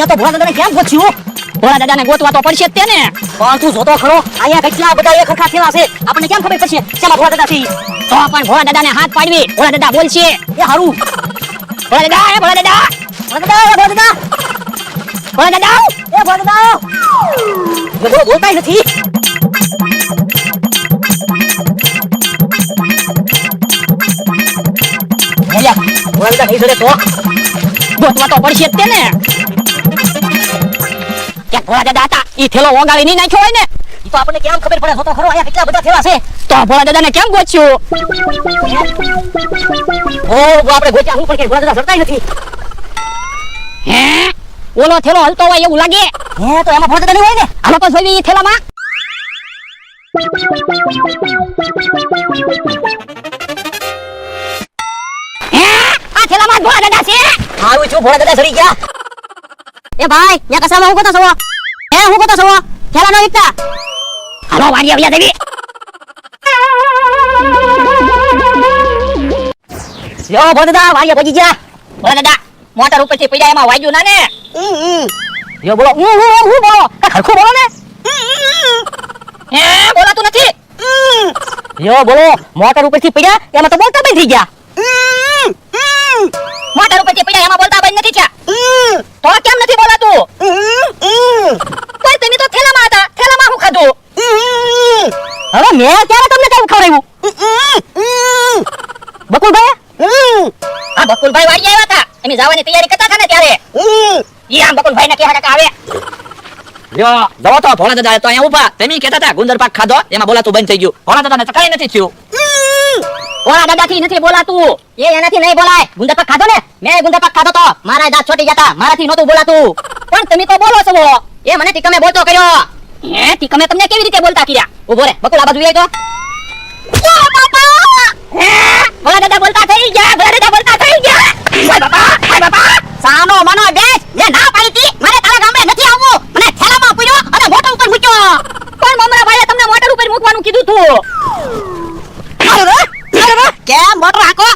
અહીંયા તો ભોળા દાદાને કેમ ગોચ્યું? ભોળા દાદાને ગોતવા તો પડશે જ તેને. પણ તું જોતો ખરો, અહીંયા કેટલા બધા એક ખરખા થેલા છે, આપણને કેમ ખબર પડશે શેમાં ભોળા દાદા છે? તો પણ ભોળા દાદાને હાથ પાડવી, ભોળા દાદા બોલશે. એ હારું. ભોળા દાદા, એ ભોળા દાદા, ભોળા દાદા, એ ભોળા દાદા, ભોળા દાદા, એ ભોળા દાદા. એ બોલો બોલતા નથી. ભોળા દાદા નહીં જોડે તો ગોતવા તો પડશે જ તેને. ક્યાંક ભોળા દાદા હતા, ઈ થેલો ઓગાળી નહીં નાખ્યો હોય ને, ઈ તો આપણને કેમ ખબર પડે? તો ખરો અહીંયા કેટલા બધા થેલા છે, તો ભોળા દાદાને કેમ ગોચ્યું? ઓ આપણે ગોચ્યા હું પણ કે ભોળા દાદા સરતાય નથી. હે ઓલો થેલો હલતો હોય એવું લાગે. હે તો એમાં ભોળા દાદા નહીં હોય ને. હાલો તો જોઈ ઈ થેલામાં. હે આ થેલામાં ભોળા દાદા છે. હારું છું, ભોળા દાદા સરી ગયા. એ ભાઈ યા કસામાં હું કોતો છો? હે હું કોતો છો? થેલા નો વિકતા. હાલો વાડિયા વ્યા દેવી. યો ભોળા દાદા વાડિયા પહોંચી ગયા. ભોળા દાદા મોટર ઉપરથી પડ્યા એમાં વાગ્યું ના ને? યો બોલો હું બોલો ખરખું બોલો ને. હે બોલાતું નથી. યો બોલો મોટર ઉપરથી પડ્યા એમાં તો બોલતા બંધ થઈ ગયા. મોટર ઉપરથી પડ્યા એમાં બોલતા બંધ નથી થયા. તો કેમ નથી બોલાતું? પણ તમે તો થેલામાં હતા, થેલામાં હું ખાધું? હવે મેં ક્યારે તમને કઈ ખવડાવ્યું? બકુલભાઈ? હા બકુલભાઈ વાડી આવ્યા હતા, અમે જવાની તૈયારી કરતા હતા ને ત્યારે. ઈ આમ બકુલભાઈ ને કહેતા હતા આવે. લ્યો જવો તો ભોળા દાદા તો અહીંયા ઊભા. તમે કહેતા હતા ગુંદર પાક ખાધો એમાં બોલાતું બંધ થઈ ગયું. ભોળા દાદાને તો કાંઈ નથી થયું. ભોળા દાદાથી નથી બોલાતું, એ એનાથી નહીં બોલાય. ગુંદર પાક ખાધો ને, મેં ગુંદર પાક ખાધો તો મારા દાંત છોટી જતા, મારાથી નહોતું બોલાતું. પણ તમે તો બોલો છો, એ મને ટીકમે બોલતો કર્યો. હે ટીકમે તમને કેવી રીતે બોલતા કર્યા? ઉભો રે બકુલ આ બાજુ આય તો. ઓ બાપા! હે ભોળા દાદા બોલતા થઈ ગયા, ભોળા દાદા બોલતા થઈ ગયા. ઓય બાપા, ઓય બાપા, સાનો મનો બેસ. મે ના પાડી હતી, મારે તારા ગામડે નથી આવવું. મને થેલામાં પૂર્યો અને મોટર ઉપર મૂક્યો. પણ મમરા ભાઈએ તમને મોટર ઉપર મૂકવાનું કીધું તું. અરે કેમ મોટર હાકો?